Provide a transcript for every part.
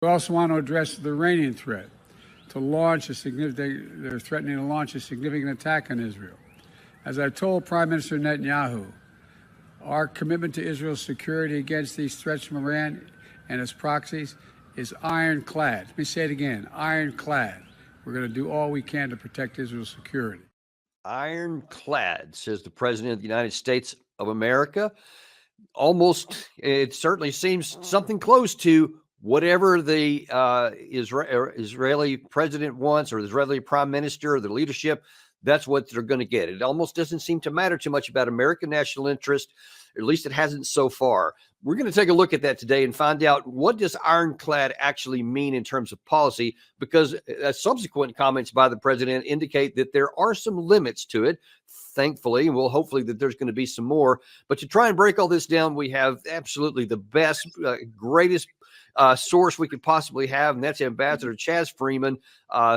We also want to address the Iranian threat to launch a significant. They're threatening to launch a significant attack on Israel. As I told Prime Minister Netanyahu, our commitment to Israel's security against these threats from Iran and its proxies is ironclad. Let me say it again, ironclad. We're going to do all we can to protect Israel's security. Ironclad, says the President of the United States of America. Almost, it certainly seems something close to whatever the Israeli president wants, or the Israeli prime minister, or the leadership. That's what they're going to get. It almost doesn't seem to matter too much about American national interest, or at least it hasn't so far. We're going to take a look at that today and find out, what does ironclad actually mean in terms of policy, because subsequent comments by the president indicate that there are some limits to it, thankfully, and we'll hopefully that there's going to be some more. But to try and break all this down, we have absolutely the best, greatest source we could possibly have, and that's Ambassador Chaz Freeman,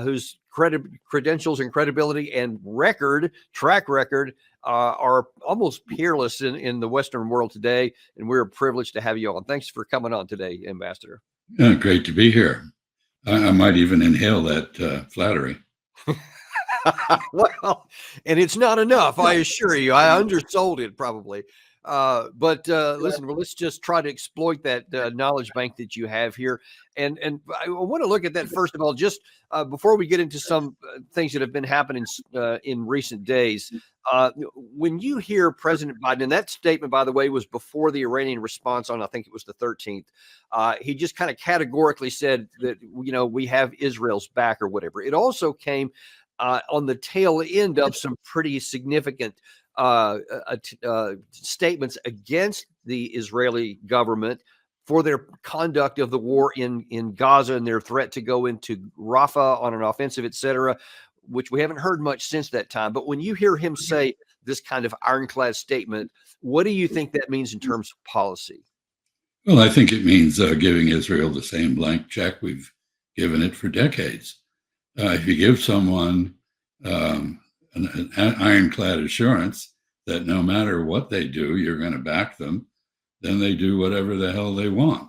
whose credentials and credibility and track record are almost peerless in the Western world today, and we're privileged to have you on. Thanks for coming on today, Ambassador. Great to be here. I might even inhale that flattery. Well, and it's not enough, I assure you. I undersold it probably. But listen, well, let's just try to exploit that knowledge bank that you have here. And I want to look at that first of all, just before we get into some things that have been happening in recent days. When you hear President Biden, and that statement, by the way, was before the Iranian response on, I think it was the 13th, he just kind of categorically said that, we have Israel's back or whatever. It also came on the tail end of some pretty significant statements against the Israeli government for their conduct of the war in Gaza and their threat to go into Rafah on an offensive, etc., which we haven't heard much since that time. But when you hear him say this kind of ironclad statement, what do you think that means in terms of policy? Well, I think it means giving Israel the same blank check we've given it for decades. If you give someone an ironclad assurance that no matter what they do, you're going to back them, then they do whatever the hell they want.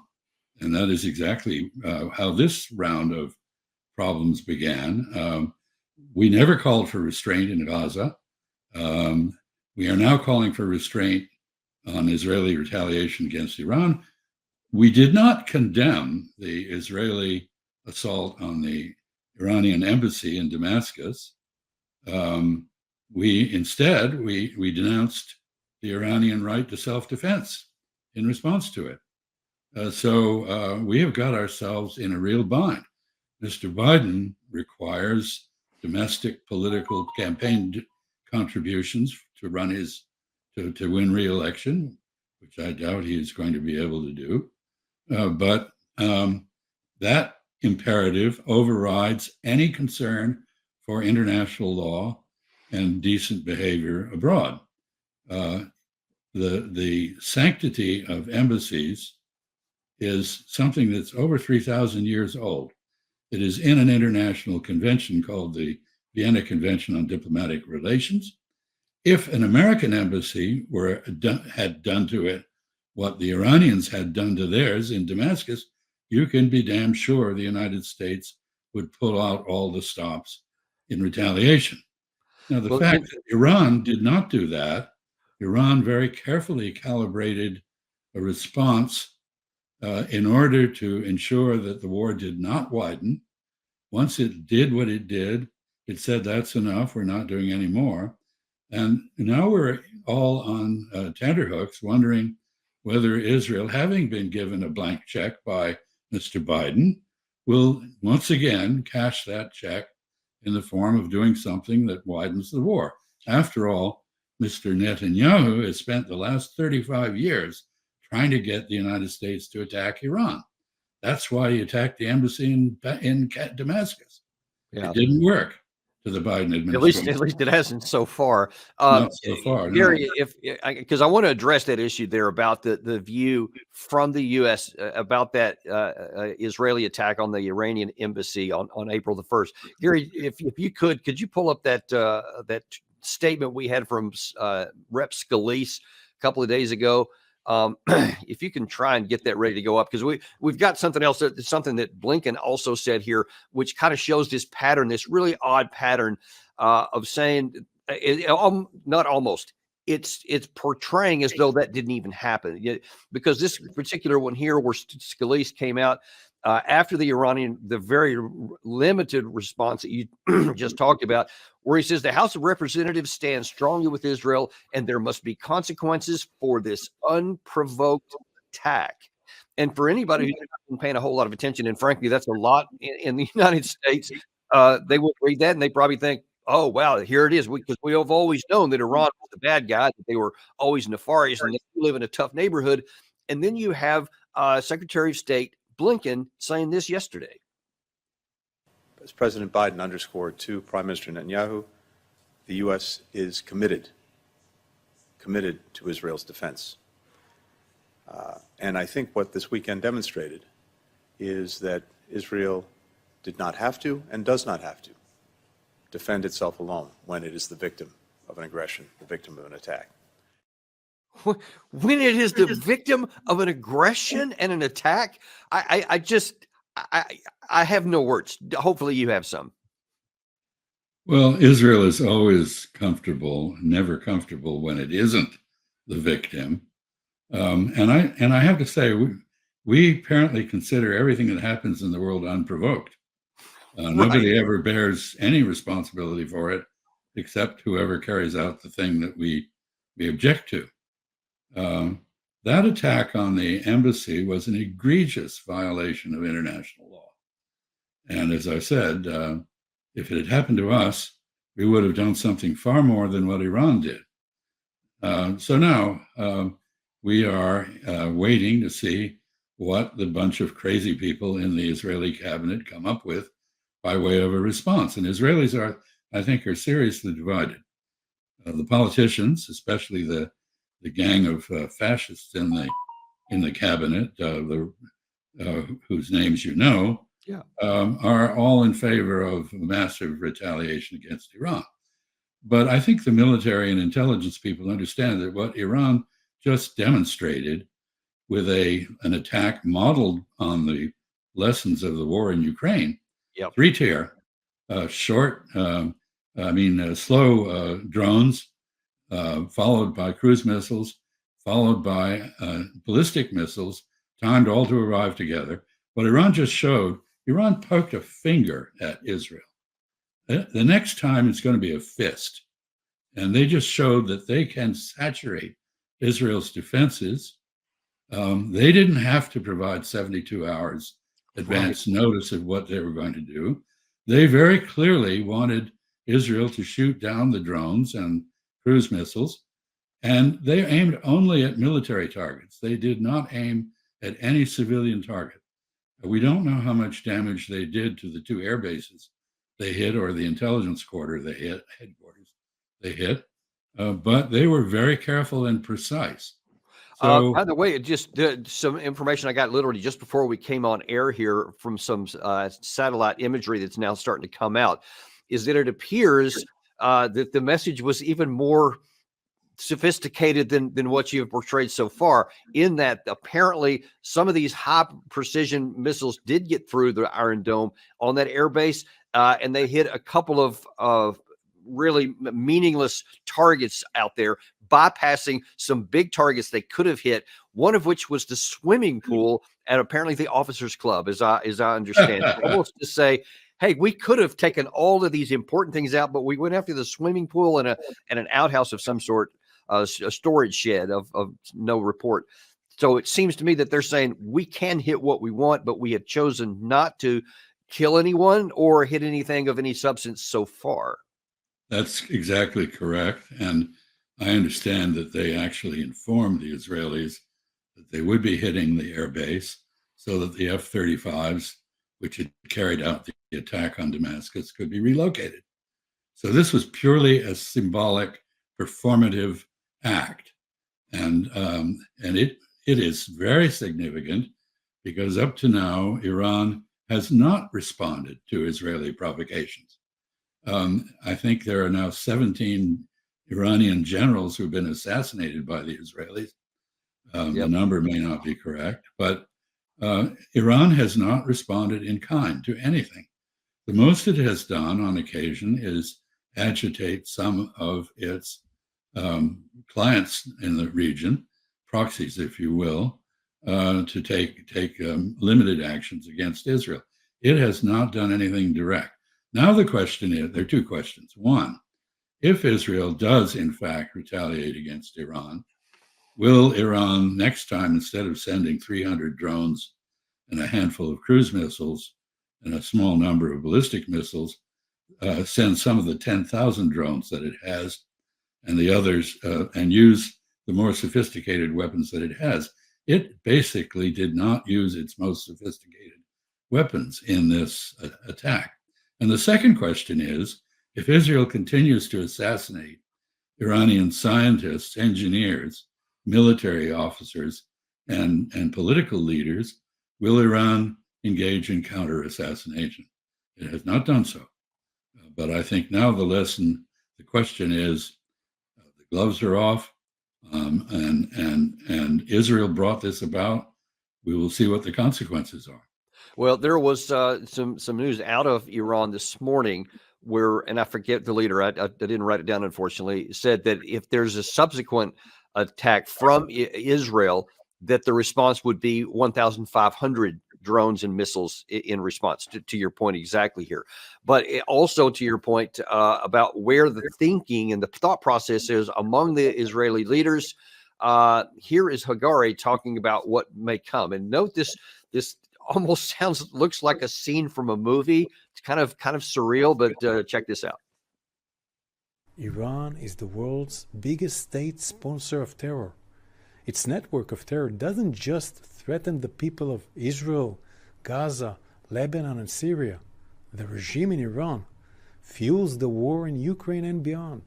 And that is exactly how this round of problems began. We never called for restraint in Gaza. We are now calling for restraint on Israeli retaliation against Iran. We did not condemn the Israeli assault on the Iranian embassy in Damascus. We denounced the Iranian right to self-defense in response to it. So we have got ourselves in a real bind. Mr. Biden requires domestic political campaign contributions to win re-election, which I doubt he is going to be able to do. But that imperative overrides any concern for international law and decent behavior abroad. The sanctity of embassies is something that's over 3,000 years old. It is in an international convention called the Vienna Convention on Diplomatic Relations. If an American embassy had done to it what the Iranians had done to theirs in Damascus, you can be damn sure the United States would pull out all the stops in retaliation. Now, the fact that Iran did not do that, Iran very carefully calibrated a response in order to ensure that the war did not widen. Once it did what it did, it said, that's enough, we're not doing any more. And now we're all on tenterhooks wondering whether Israel, having been given a blank check by Mr. Biden, will once again cash that check in the form of doing something that widens the war. After all, Mr. Netanyahu has spent the last 35 years trying to get the United States to attack Iran. That's why he attacked the embassy in Damascus. Yeah. It didn't work to the Biden administration. At least it hasn't so far. Not so far, Gary, because I want to address that issue there about the view from the U.S. About that Israeli attack on the Iranian embassy on April the 1st. Gary, if you could you pull up that statement we had from Rep. Scalise a couple of days ago? If you can try and get that ready to go up, because we've got something else, something that Blinken also said here, which kind of shows this pattern, this really odd pattern of saying, not almost, it's portraying as though that didn't even happen. Because this particular one here, where Scalise came out after the very limited response that you just talked about, where he says the House of Representatives stands strongly with Israel and there must be consequences for this unprovoked attack. And for anybody who's not been paying a whole lot of attention, and frankly, that's a lot in the United States, they will read that and they probably think, oh, wow, here it is. Because we have always known that Iran was the bad guy, that they were always nefarious and they live in a tough neighborhood. And then you have Secretary of State Blinken saying this yesterday. As President Biden underscored to Prime Minister Netanyahu, the U.S. is committed to Israel's defense. And I think what this weekend demonstrated is that Israel did not have to and does not have to defend itself alone when it is the victim of an aggression, the victim of an attack. When it is the victim of an aggression and an attack, I have no words. Hopefully you have some. Well, Israel is always comfortable, never comfortable when it isn't the victim. And I have to say, we apparently consider everything that happens in the world unprovoked. Nobody ever bears any responsibility for it, except whoever carries out the thing that we object to. That attack on the embassy was an egregious violation of international law. And as I said, if it had happened to us, we would have done something far more than what Iran did. So now we are waiting to see what the bunch of crazy people in the Israeli cabinet come up with by way of a response. And Israelis I think, are seriously divided. The politicians, especially the gang of fascists in the cabinet, whose names you know, are all in favor of massive retaliation against Iran. But I think the military and intelligence people understand that what Iran just demonstrated with an attack modeled on the lessons of the war in Ukraine, three-tier, slow drones, followed by cruise missiles, followed by ballistic missiles, timed all to arrive together. What Iran just showed, Iran poked a finger at Israel. The next time it's going to be a fist. And they just showed that they can saturate Israel's defenses. They didn't have to provide 72 hours advance notice of what they were going to do. They very clearly wanted Israel to shoot down the drones and cruise missiles, and they aimed only at military targets. They did not aim at any civilian target. We don't know how much damage they did to the two air bases they hit, or the intelligence headquarters they hit, but they were very careful and precise. So, by the way, just some information I got literally just before we came on air here from some satellite imagery that's now starting to come out, is that it appears that the message was even more sophisticated than what you have portrayed so far, in that apparently some of these high precision missiles did get through the Iron Dome on that air base, and they hit a couple of really meaningless targets out there, bypassing some big targets they could have hit, one of which was the swimming pool at apparently the officers club, as I understand. Almost to say, hey, we could have taken all of these important things out, but we went after the swimming pool and an outhouse of some sort, a storage shed of no report. So it seems to me that they're saying we can hit what we want, but we have chosen not to kill anyone or hit anything of any substance so far. That's exactly correct. And I understand that they actually informed the Israelis that they would be hitting the air base so that the F-35s, which had carried out the attack on Damascus, could be relocated. So this was purely a symbolic, performative act. And it is very significant because up to now, Iran has not responded to Israeli provocations. I think there are now 17 Iranian generals who've been assassinated by the Israelis. The number may not be correct, but Iran has not responded in kind to anything. The most it has done on occasion is agitate some of its clients in the region, proxies, if you will, to take limited actions against Israel. It has not done anything direct. Now the question is, there are two questions. One, if Israel does in fact retaliate against Iran, will Iran next time, instead of sending 300 drones and a handful of cruise missiles and a small number of ballistic missiles, send some of the 10,000 drones that it has and the others and use the more sophisticated weapons that it has? It basically did not use its most sophisticated weapons in this attack. And the second question is, if Israel continues to assassinate Iranian scientists, engineers, military officers, and political leaders, will Iran engage in counter-assassination? It has not done so. But I think now the question is, the gloves are off, and Israel brought this about. We will see what the consequences are. Well, there was some news out of Iran this morning where, and I forget the leader, I didn't write it down, unfortunately, said that if there's a subsequent attack from Israel, that the response would be 1,500 drones and missiles in response to your point exactly here. But also to your point about where the thinking and the thought process is among the Israeli leaders. Here is Hagari talking about what may come. And note this almost looks like a scene from a movie. It's kind of surreal, but check this out. Iran is the world's biggest state sponsor of terror. Its network of terror doesn't just threaten the people of Israel, Gaza, Lebanon, and Syria. The regime in Iran fuels the war in Ukraine and beyond.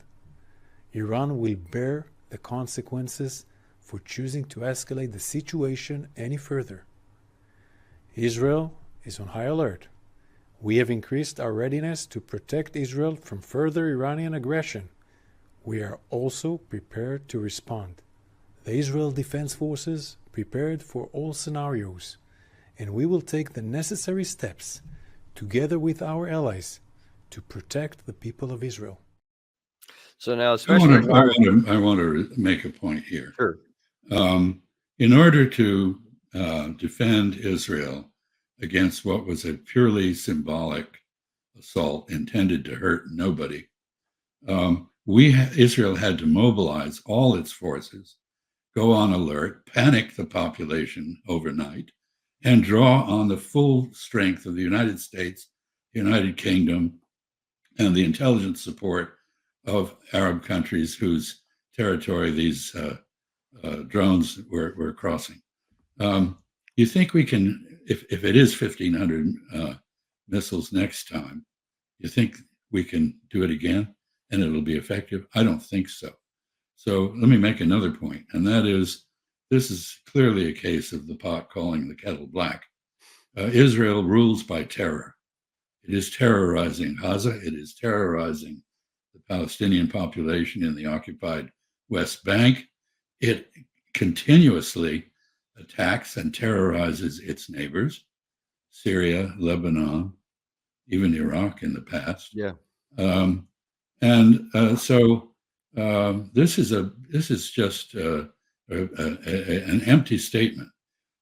Iran will bear the consequences for choosing to escalate the situation any further. Israel is on high alert. We have increased our readiness to protect Israel from further Iranian aggression. We are also prepared to respond. The Israel Defense Forces prepared for all scenarios, and we will take the necessary steps, together with our allies, to protect the people of Israel. So now, especially I want to make a point here. Sure. In order to defend Israel against what was a purely symbolic assault intended to hurt nobody, Israel had to mobilize all its forces, go on alert, panic the population overnight, and draw on the full strength of the United States, the United Kingdom, and the intelligence support of Arab countries whose territory these drones were crossing. You think we can, if it is 1,500 missiles next time, you think we can do it again and it'll be effective? I don't think so. So let me make another point, and that is, this is clearly a case of the pot calling the kettle black. Israel rules by terror. It is terrorizing Gaza. It is terrorizing the Palestinian population in the occupied West Bank. It continuously attacks and terrorizes its neighbors, Syria, Lebanon, even Iraq in the past. Yeah. So this is just an empty statement.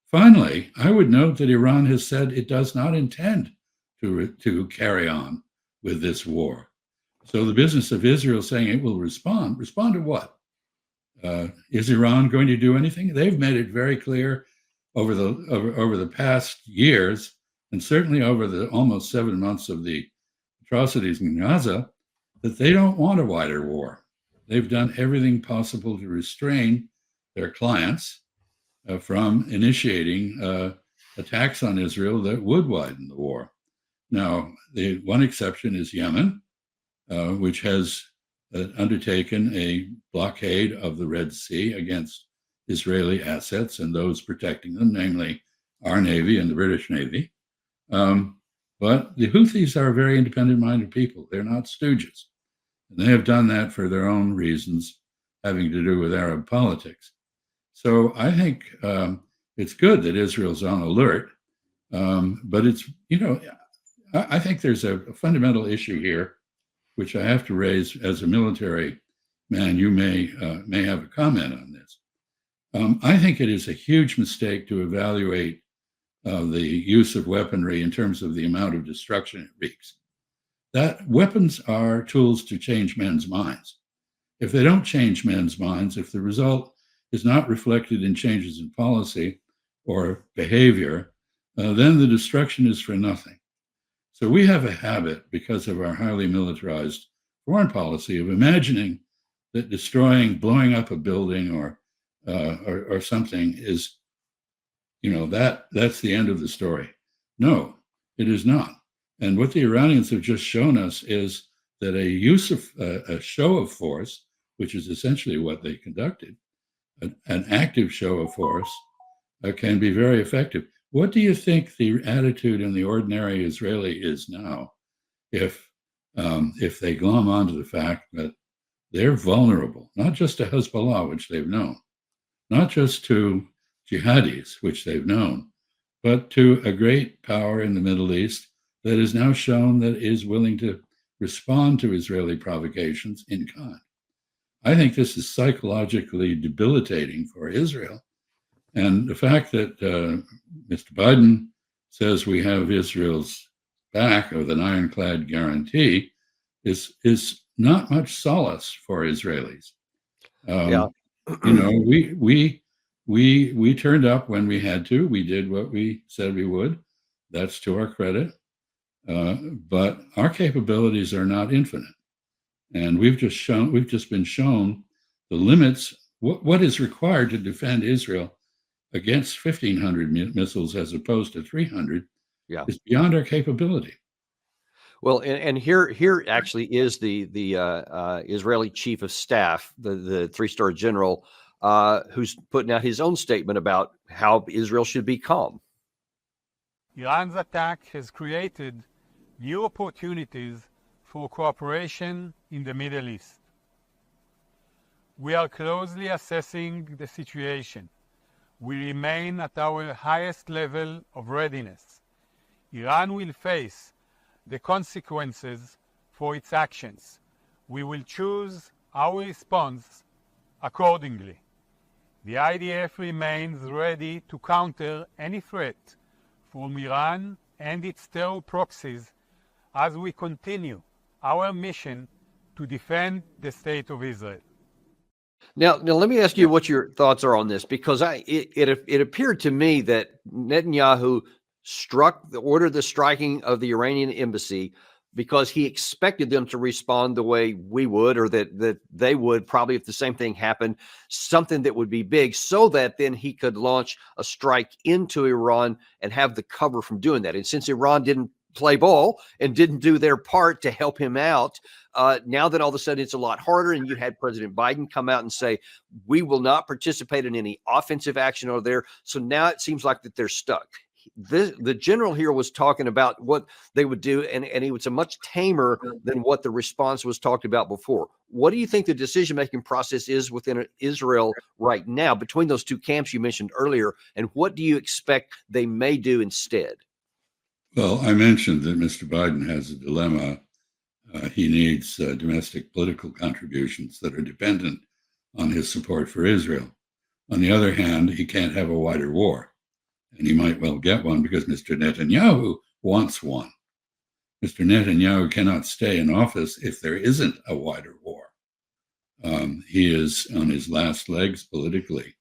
Finally, I would note that Iran has said it does not intend to carry on with this war. So the business of Israel saying it will respond to what? Is Iran going to do anything? They've made it very clear over the past years, and certainly over the almost 7 months of the atrocities in Gaza, that they don't want a wider war. They've done everything possible to restrain their clients from initiating attacks on Israel that would widen the war. Now, the one exception is Yemen, which has undertaken a blockade of the Red Sea against Israeli assets and those protecting them, namely our Navy and the British Navy. But the Houthis are very independent-minded people. They're not stooges. And they have done that for their own reasons having to do with Arab politics. So I think it's good that Israel's on alert, but it's, I think there's a fundamental issue here, which I have to raise as a military man. You may have a comment on this. I think it is a huge mistake to evaluate the use of weaponry in terms of the amount of destruction it wreaks. That weapons are tools to change men's minds. If they don't change men's minds, if the result is not reflected in changes in policy or behavior, then the destruction is for nothing. So we have a habit, because of our highly militarized foreign policy, of imagining that destroying, blowing up a building or something is, that's the end of the story. No, it is not. And what the Iranians have just shown us is that a show of force, which is essentially what they conducted, an active show of force, can be very effective. What do you think the attitude in the ordinary Israeli is now, if they glom onto the fact that they're vulnerable, not just to Hezbollah, which they've known, not just to jihadis, which they've known, but to a great power in the Middle East that has now shown that is willing to respond to Israeli provocations in kind? I think this is psychologically debilitating for Israel. And the fact that Mr. Biden says we have Israel's back with an ironclad guarantee is not much solace for Israelis. Yeah. We turned up when we had to. We did what we said we would. That's to our credit. But our capabilities are not infinite. And we've just been shown the limits, what is required to defend Israel against 1,500 missiles as opposed to 300 is beyond our capability. Well, and here actually is the Israeli chief of staff, the three-star general, who's putting out his own statement about how Israel should be calm. Iran's attack has created new opportunities for cooperation in the Middle East. We are closely assessing the situation. We remain at our highest level of readiness. Iran will face the consequences for its actions. We will choose our response accordingly. The IDF remains ready to counter any threat from Iran and its terror proxies as we continue our mission to defend the State of Israel. Now let me ask you what your thoughts are on this, because it appeared to me that Netanyahu ordered the striking of the Iranian embassy because he expected them to respond the way we would, or that they would probably if the same thing happened, something that would be big, so that then he could launch a strike into Iran and have the cover from doing that. And since Iran didn't play ball and didn't do their part to help him out, now that all of a sudden it's a lot harder, and you had President Biden come out and say, we will not participate in any offensive action over there. So now it seems like that they're stuck. The general here was talking about what they would do, and he was a much tamer than what the response was talked about before. What do you think the decision-making process is within Israel right now between those two camps you mentioned earlier, and what do you expect they may do instead? Well, I mentioned that Mr. Biden has a dilemma. He needs domestic political contributions that are dependent on his support for Israel. On the other hand, he can't have a wider war. And he might well get one because Mr. Netanyahu wants one. Mr. Netanyahu cannot stay in office if there isn't a wider war. He is on his last legs politically.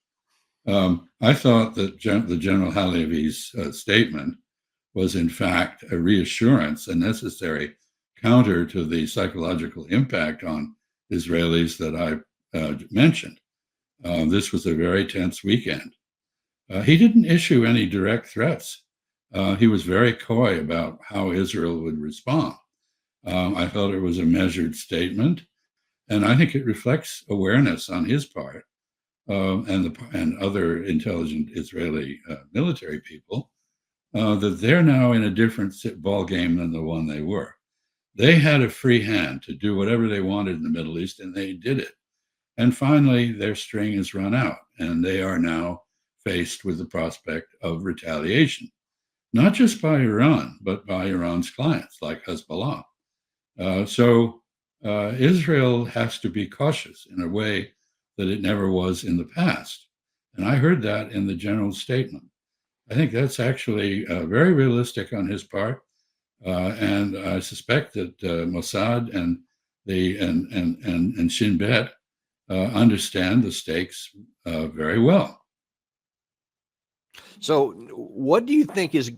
I thought that the General Halevi's statement was in fact a reassurance, a necessary counter to the psychological impact on Israelis that I mentioned. This was a very tense weekend. He didn't issue any direct threats. He was very coy about how Israel would respond. I felt it was a measured statement, and I think it reflects awareness on his part and other intelligent Israeli military people that they're now in a different ball game than the one they were. They had a free hand to do whatever they wanted in the Middle East, and they did it. And finally, their string is run out, and they are now faced with the prospect of retaliation, not just by Iran, but by Iran's clients like Hezbollah. Israel has to be cautious in a way that it never was in the past. And I heard that in the general statement. I think that's actually very realistic on his part. And I suspect that Mossad and Shin Bet understand the stakes very well. So, what do you think is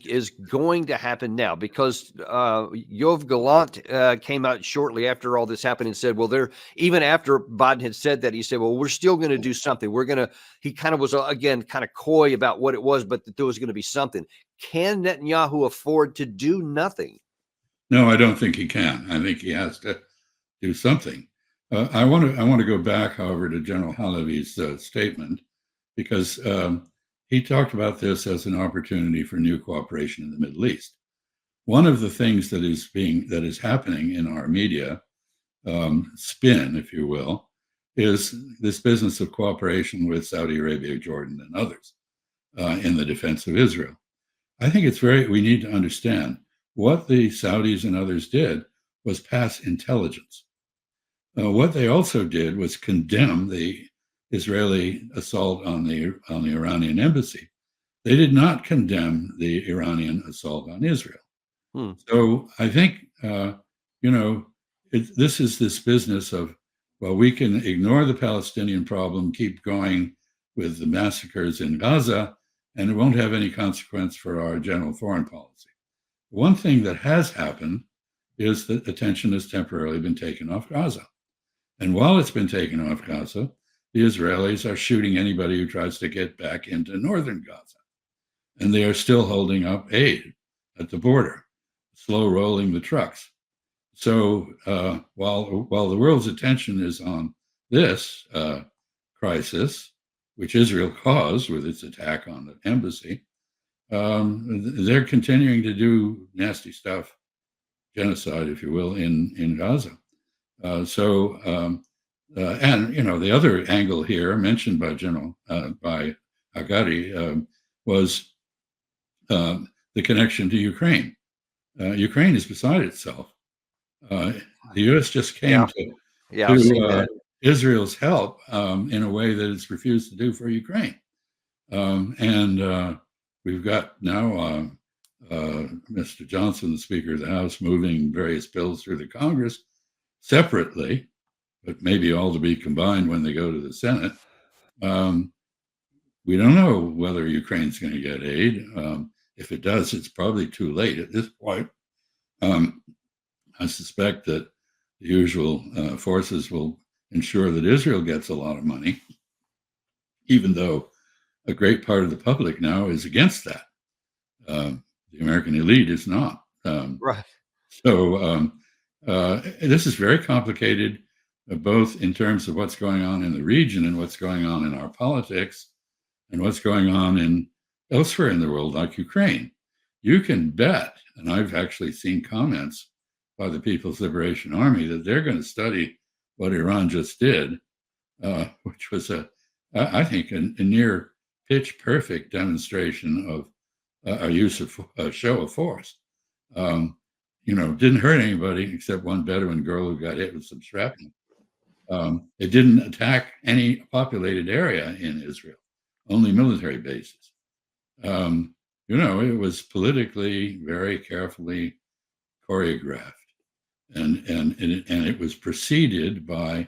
going to happen now? Because Yoav Gallant came out shortly after all this happened and said, "Well, even after Biden had said that, he said, well, we're still going to do something. We're going to." He kind of was again kind of coy about what it was, but that there was going to be something. Can Netanyahu afford to do nothing? No, I don't think he can. I think he has to do something. I want to go back, however, to General Halevi's statement, because he talked about this as an opportunity for new cooperation in the Middle East. One of the things that is happening in our media spin, if you will, is this business of cooperation with Saudi Arabia, Jordan, and others in the defense of Israel. I think we need to understand what the Saudis and others did was pass intelligence. What they also did was condemn the Israeli assault on the Iranian embassy. They did not condemn the Iranian assault on Israel. So I think this is this business of, well, we can ignore the Palestinian problem, keep going with the massacres in Gaza, and it won't have any consequence for our general foreign policy. One thing that has happened is that attention has temporarily been taken off Gaza. And while it's been taken off Gaza, the Israelis are shooting anybody who tries to get back into northern Gaza. And they are still holding up aid at the border, slow rolling the trucks. So while the world's attention is on this crisis, which Israel caused with its attack on the embassy, they're continuing to do nasty stuff, genocide, if you will, in Gaza. And the other angle here mentioned by by Agari was the connection to Ukraine. Ukraine is beside itself. The U.S. just came to Israel's help in a way that it's refused to do for Ukraine. We've got now Mr. Johnson, the Speaker of the House, moving various bills through the Congress separately, but maybe all to be combined when they go to the Senate. We don't know whether Ukraine's going to get aid. If it does, it's probably too late at this point. I suspect that the usual forces will ensure that Israel gets a lot of money, even though a great part of the public now is against that. The American elite is not. Right. So this is very complicated, both in terms of what's going on in the region and what's going on in our politics and what's going on elsewhere in the world, like Ukraine. You can bet, and I've actually seen comments by the People's Liberation Army, that they're going to study what Iran just did, which was I think a near pitch perfect demonstration of a use of a show of force. Didn't hurt anybody except one Bedouin girl who got hit with some shrapnel. It didn't attack any populated area in Israel, only military bases. It was politically very carefully choreographed, and it was preceded by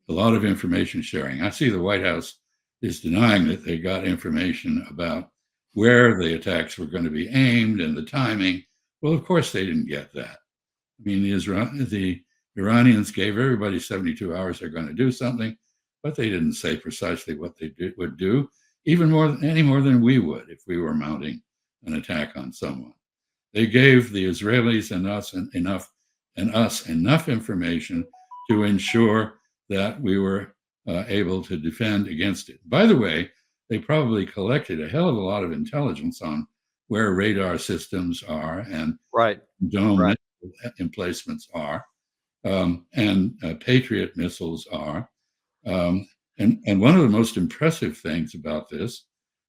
a lot of information sharing. I see the White House is denying that they got information about where the attacks were going to be aimed and the timing. Well, of course they didn't get that. I mean, the Iranians gave everybody 72 hours they're going to do something, but they didn't say precisely what they would do, any more than we would if we were mounting an attack on someone. They gave the Israelis and us enough information to ensure that we were able to defend against it. By the way, they probably collected a hell of a lot of intelligence on where radar systems are and dome emplacements are, and Patriot missiles are. And one of the most impressive things about this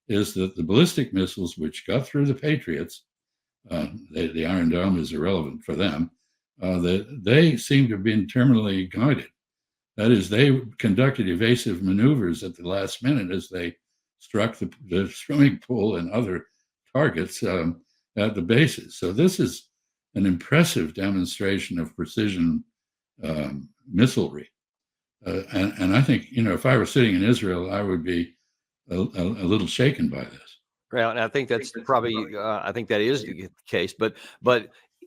is that the ballistic missiles, which got through the Patriots, the Iron Dome is irrelevant for them, they seem to have been terminally guided. That is, they conducted evasive maneuvers at the last minute as they struck the swimming pool and other targets at the bases. So this is an impressive demonstration of precision missilery. And I think, if I were sitting in Israel, I would be a little shaken by this. Well, and I think that's probably, I think that is the case. But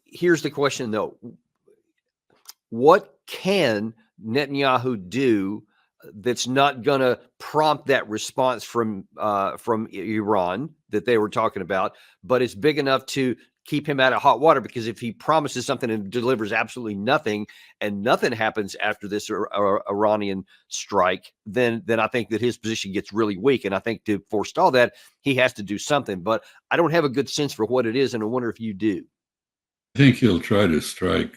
here's the question, though. What can Netanyahu do that's not going to prompt that response from Iran that they were talking about, but it's big enough to keep him out of hot water? Because if he promises something and delivers absolutely nothing, and nothing happens after this Iranian strike, then I think that his position gets really weak. And I think to forestall that, he has to do something. But I don't have a good sense for what it is, and I wonder if you do. I think he'll try to strike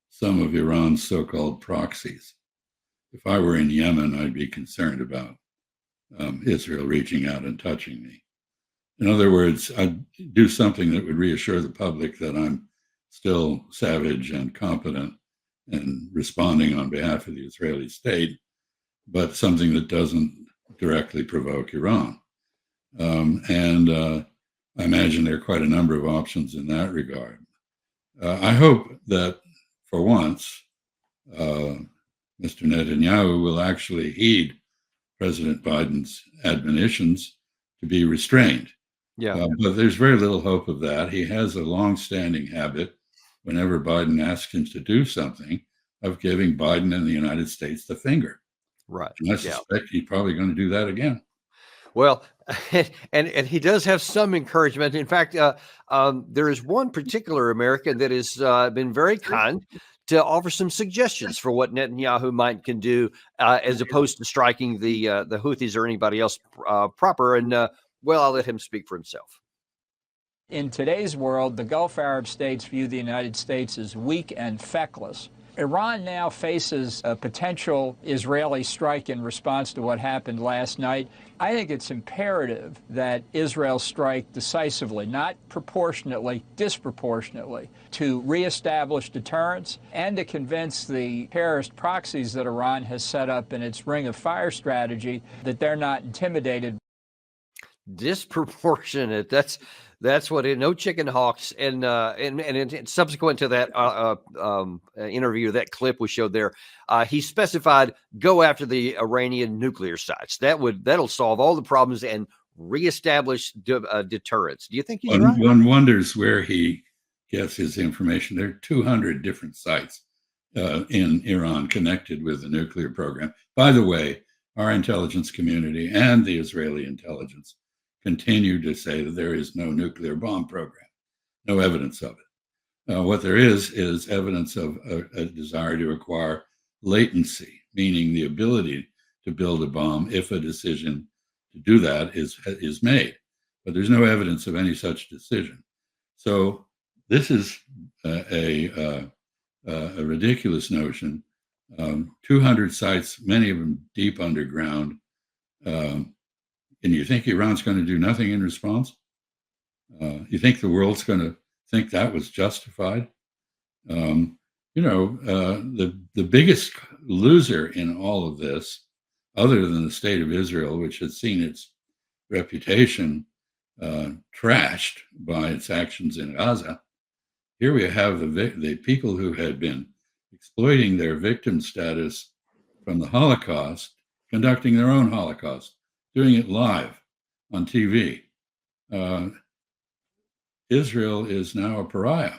some of Iran's so-called proxies. If I were in Yemen, I'd be concerned about Israel reaching out and touching me. In other words, I'd do something that would reassure the public that I'm still savage and competent and responding on behalf of the Israeli state, but something that doesn't directly provoke Iran. I imagine there are quite a number of options in that regard. I hope that for once, Mr. Netanyahu will actually heed President Biden's admonitions to be restrained. Yeah. But there's very little hope of that. He has a long-standing habit, whenever Biden asks him to do something, of giving Biden and the United States the finger. Right. And I suspect he's probably going to do that again. Well, and he does have some encouragement. In fact, there is one particular American that has been very kind to offer some suggestions for what Netanyahu can do, as opposed to striking the Houthis or anybody else proper. And well, I'll let him speak for himself. In today's world, the Gulf Arab states view the United States as weak and feckless. Iran now faces a potential Israeli strike in response to what happened last night. I think it's imperative that Israel strike decisively, not proportionately, disproportionately, to reestablish deterrence and to convince the terrorist proxies that Iran has set up in its Ring of Fire strategy that they're not intimidated. Disproportionate. That's what it. No chicken hawks. And subsequent to that interview, that clip we showed there, he specified go after the Iranian nuclear sites. That'll solve all the problems and reestablish deterrence. Do you think he's right? One wonders where he gets his information. There are 200 different sites in Iran connected with the nuclear program. By the way, our intelligence community and the Israeli intelligence continue to say that there is no nuclear bomb program, no evidence of it. What there is evidence of a desire to acquire latency, meaning the ability to build a bomb if a decision to do that is made. But there's no evidence of any such decision. So this is a ridiculous notion. 200 sites, many of them deep underground. And you think Iran's going to do nothing in response? You think the world's going to think that was justified? The biggest loser in all of this, other than the state of Israel, which has seen its reputation trashed by its actions in Gaza, here we have the people who had been exploiting their victim status from the Holocaust, conducting their own Holocaust, doing it live on TV. Israel is now a pariah.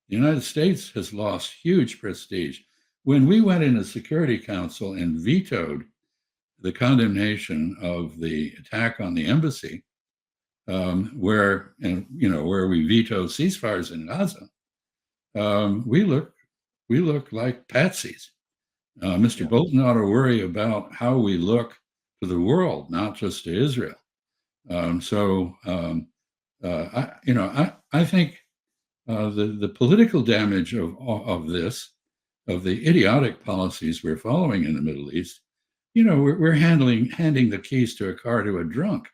The United States has lost huge prestige. When we went in the Security Council and vetoed the condemnation of the attack on the embassy, where we veto ceasefires in Gaza, we look like patsies. Mr. Bolton ought to worry about how we look to the world, not just to Israel. I think the political damage of the idiotic policies we're following in the Middle East, we're handing the keys to a car to a drunk,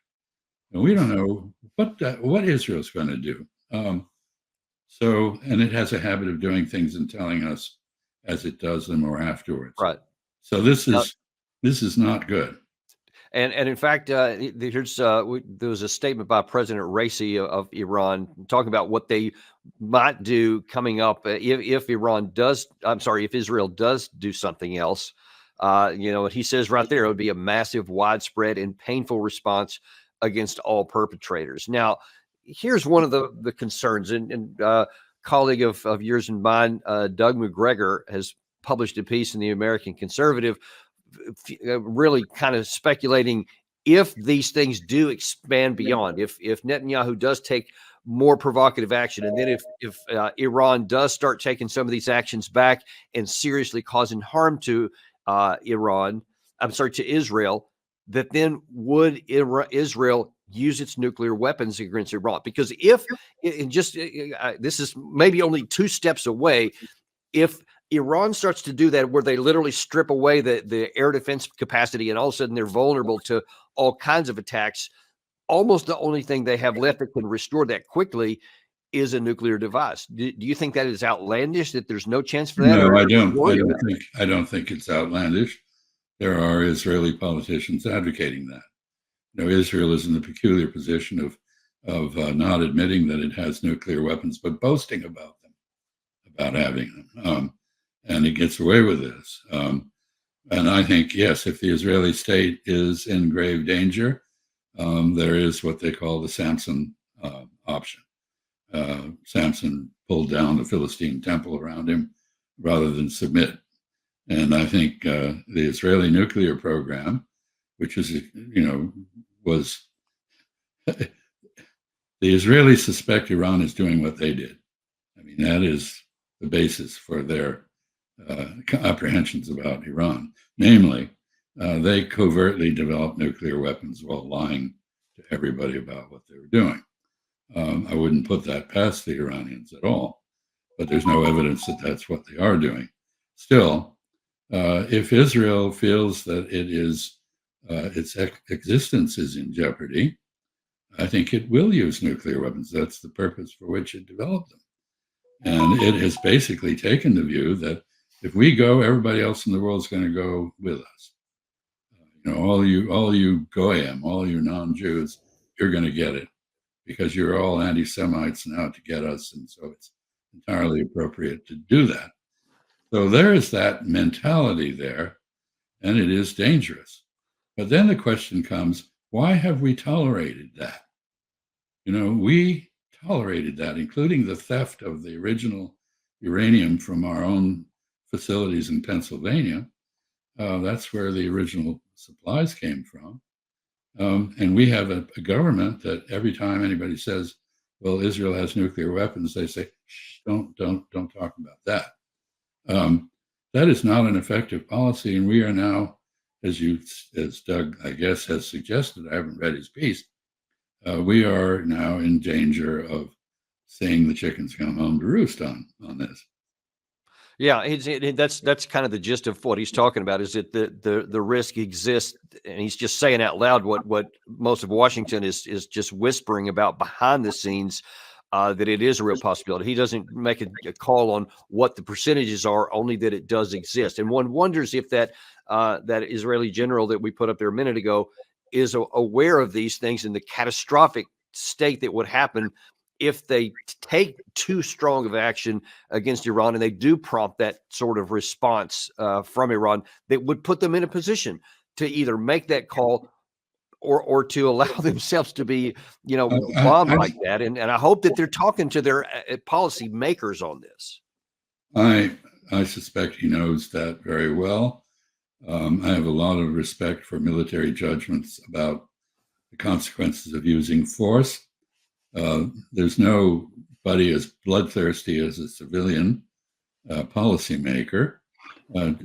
and we don't know what Israel's going to do. And it has a habit of doing things and telling us as it does them or afterwards. Right. So this is not good. And in fact, there was a statement by President Raisi of Iran talking about what they might do coming up if Israel does do something else. He says right there, it would be a massive, widespread, and painful response against all perpetrators. Now, here's one of the concerns, and colleague of yours and mine, Doug McGregor, has published a piece in the American Conservative, really kind of speculating if these things do expand beyond, if Netanyahu does take more provocative action, and then if Iran does start taking some of these actions back and seriously causing harm to Israel, that then would Israel use its nuclear weapons against Iran? Because this is maybe only 2 steps away, if Iran starts to do that, where they literally strip away the air defense capacity, and all of a sudden they're vulnerable to all kinds of attacks, almost the only thing they have left that can restore that quickly is a nuclear device. Do you think that is outlandish, that there's no chance for that? No, I don't think it's outlandish. There are Israeli politicians advocating that. Israel is in the peculiar position of not admitting that it has nuclear weapons, but boasting about having them. And it gets away with this. And I think, yes, if the Israeli state is in grave danger, there is what they call the Samson option. Samson pulled down the Philistine temple around him rather than submit. And I think the Israeli nuclear program, which is, was the Israelis suspect Iran is doing what they did. I mean, that is the basis for their apprehensions about Iran. Namely, they covertly developed nuclear weapons while lying to everybody about what they were doing. I wouldn't put that past the Iranians at all, but there's no evidence that that's what they are doing. Still, if Israel feels that its existence is in jeopardy, I think it will use nuclear weapons. That's the purpose for which it developed them. And it has basically taken the view that if we go, everybody else in the world is going to go with us. All you goyim, all you non-Jews, you're going to get it because you're all anti-Semites now to get us, and so it's entirely appropriate to do that. So there is that mentality there, and it is dangerous. But then the question comes, why have we tolerated that? We tolerated that, including the theft of the original uranium from our own facilities in Pennsylvania. That's where the original supplies came from. And we have a government that every time anybody says, well, Israel has nuclear weapons, they say, shh, don't talk about that. That is not an effective policy. And we are now, as Doug, I guess, has suggested, I haven't read his piece, we are now in danger of seeing the chickens come home to roost on this. Yeah, that's kind of the gist of what he's talking about, is that the risk exists, and he's just saying out loud what most of Washington is just whispering about behind the scenes, that it is a real possibility. He doesn't make a call on what the percentages are, only that it does exist. And one wonders if that Israeli general that we put up there a minute ago is aware of these things and the catastrophic state that would happen if they take too strong of action against Iran, and they do prompt that sort of response from Iran, that would put them in a position to either make that call or to allow themselves to be, bombed like that. And I hope that they're talking to their policy makers on this. I suspect he knows that very well. I have a lot of respect for military judgments about the consequences of using force. There's nobody as bloodthirsty as a civilian policymaker.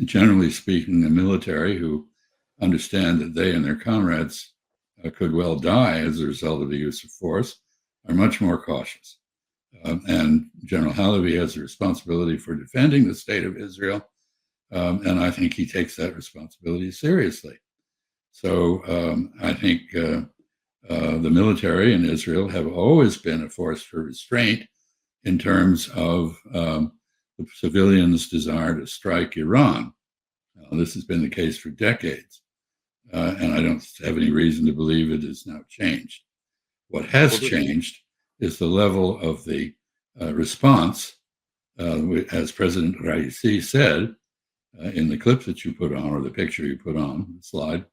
Generally speaking, the military, who understand that they and their comrades could well die as a result of the use of force, are much more cautious. And General Halabi has a responsibility for defending the state of Israel, and I think he takes that responsibility seriously. So I think the military in Israel have always been a force for restraint in terms of the civilians' desire to strike Iran. This has been the case for decades, and I don't have any reason to believe it has now changed. What has changed is the level of the response, as President Raisi said in the clip that you put on, or the picture you put on the slide.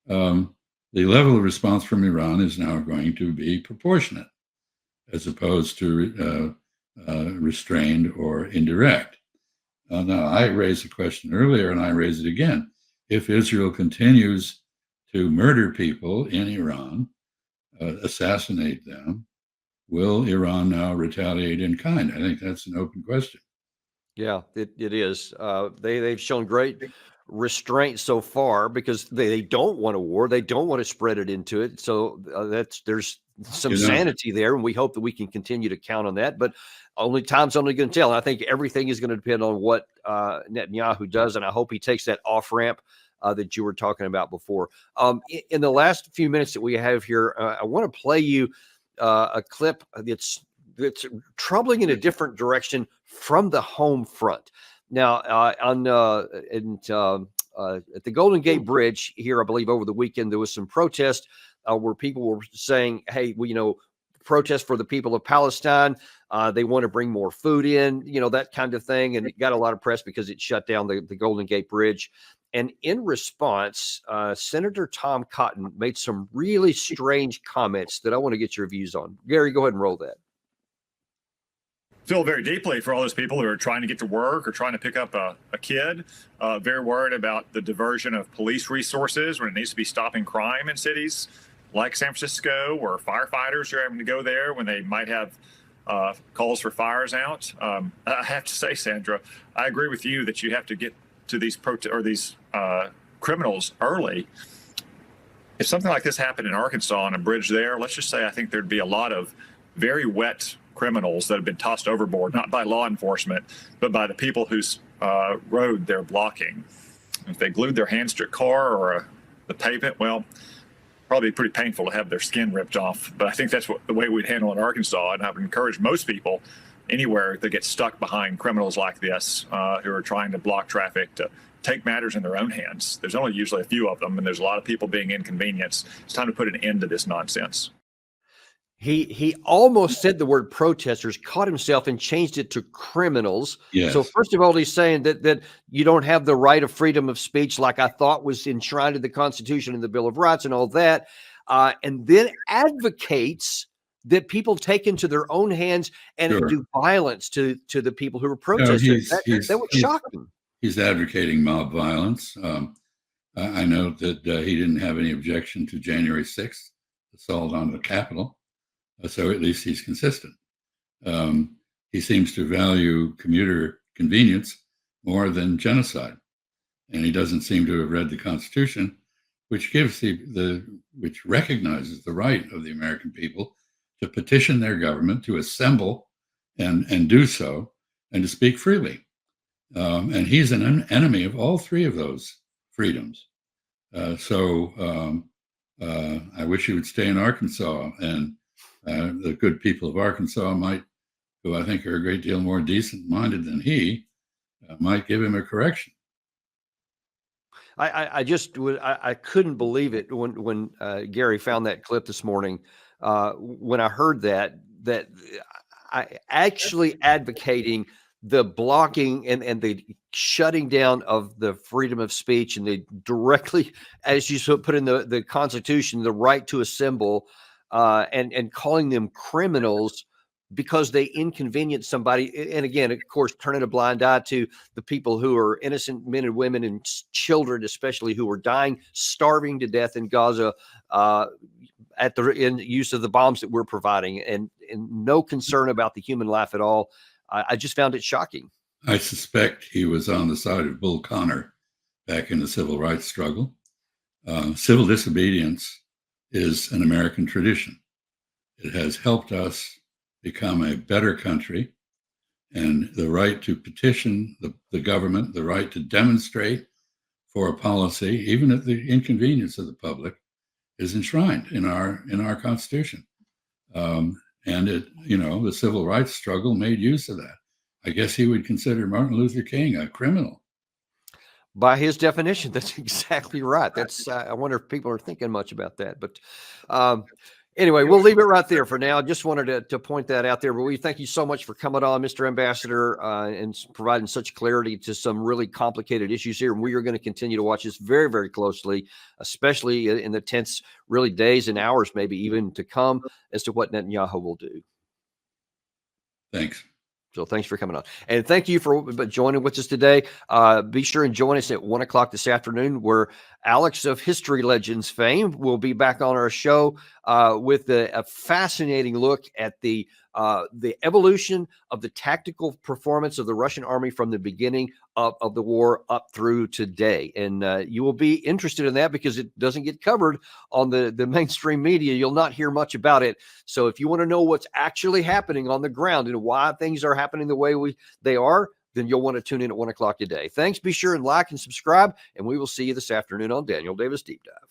The level of response from Iran is now going to be proportionate, as opposed to restrained or indirect. Now, I raised a question earlier, and I raise it again. If Israel continues to murder people in Iran, assassinate them, will Iran now retaliate in kind? I think that's an open question. Yeah, it is. They've shown great restraint so far because they don't want a war. They don't want to spread it into it. So there's some sanity there, and we hope that we can continue to count on that. But time's only going to tell. And I think everything is going to depend on what Netanyahu does, and I hope he takes that off ramp that you were talking about before. In the last few minutes that we have here, I want to play you a clip that's troubling in a different direction from the home front. Now, at the Golden Gate Bridge here, I believe over the weekend, there was some protest where people were saying, hey, well, protest for the people of Palestine. They want to bring more food in, that kind of thing. And it got a lot of press because it shut down the Golden Gate Bridge. And in response, Senator Tom Cotton made some really strange comments that I want to get your views on. Gary, go ahead and roll that. Feel very deeply for all those people who are trying to get to work or trying to pick up a kid. Very worried about the diversion of police resources when it needs to be stopping crime in cities like San Francisco, where firefighters are having to go there when they might have calls for fires out. I have to say, Sandra, I agree with you that you have to get to these criminals early. If something like this happened in Arkansas on a bridge there, let's just say I think there'd be a lot of very wet criminals that have been tossed overboard, not by law enforcement, but by the people whose road they're blocking. If they glued their hands to a car or the pavement, well, probably pretty painful to have their skin ripped off. But I think that's the way we'd handle it in Arkansas. And I would encourage most people anywhere that get stuck behind criminals like this who are trying to block traffic to take matters in their own hands. There's only usually a few of them, and there's a lot of people being inconvenienced. It's time to put an end to this nonsense. He almost said the word protesters, caught himself and changed it to criminals. Yes. So first of all, he's saying that you don't have the right of freedom of speech like I thought was enshrined in the Constitution and the Bill of Rights and all that, and then advocates that people take into their own hands and do violence to the people who are protesting. That was shocking. He's advocating mob violence. I note that he didn't have any objection to January 6th, assault on the Capitol. So at least he's consistent. He seems to value commuter convenience more than genocide. And he doesn't seem to have read the Constitution, which gives which recognizes the right of the American people to petition their government, to assemble and do so, and to speak freely. And he's an enemy of all three of those freedoms. So I wish he would stay in Arkansas, and the good people of Arkansas who I think are a great deal more decent-minded than he, might give him a correction. I couldn't believe it when Gary found that clip this morning. When I heard that I actually advocating the blocking and the shutting down of the freedom of speech and the directly, as you put in the Constitution, the right to assemble, and calling them criminals because they inconvenience somebody. And again, of course, turning a blind eye to the people who are innocent men and women and children, especially, who are dying, starving to death in Gaza in use of the bombs that we're providing, and no concern about the human life at all. I just found it shocking. I suspect he was on the side of Bull Connor back in the civil rights struggle. Civil disobedience is an American tradition. It has helped us become a better country, and the right to petition the government, the right to demonstrate for a policy, even at the inconvenience of the public, is enshrined in our Constitution. And the civil rights struggle made use of that. I guess he would consider Martin Luther King a criminal. By his definition, that's exactly right. That's I wonder if people are thinking much about that. But anyway, we'll leave it right there for now. I just wanted to point that out there. But we thank you so much for coming on, Mr. Ambassador, and providing such clarity to some really complicated issues here. And we are going to continue to watch this very, very closely, especially in the tense, really days and hours, maybe even to come, as to what Netanyahu will do. Thanks. So thanks for coming on. And thank you for joining with us today. Be sure and join us at 1 o'clock this afternoon, where Alex of History Legends fame will be back on our show with a fascinating look at the evolution of the tactical performance of the Russian army from the beginning of the war up through today. And you will be interested in that because it doesn't get covered on the mainstream media. You'll not hear much about it. So if you want to know what's actually happening on the ground and why things are happening the way they are, then you'll want to tune in at 1 o'clock today. Thanks. Be sure and like and subscribe, and we will see you this afternoon on Daniel Davis Deep Dive.